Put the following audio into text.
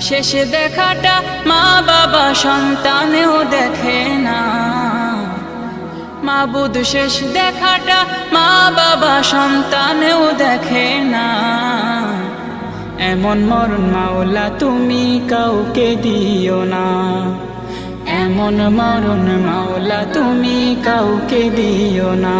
শেষ দেখাটা মা বাবা সন্তানেও দেখে না। মাবুদ শেষ দেখাটা মা বাবা সন্তানেও দেখে না। এমন মরণ মাওলা তুমি কাউকে দিও না। এমন মরণ মাওলা তুমি কাউকে দিও না।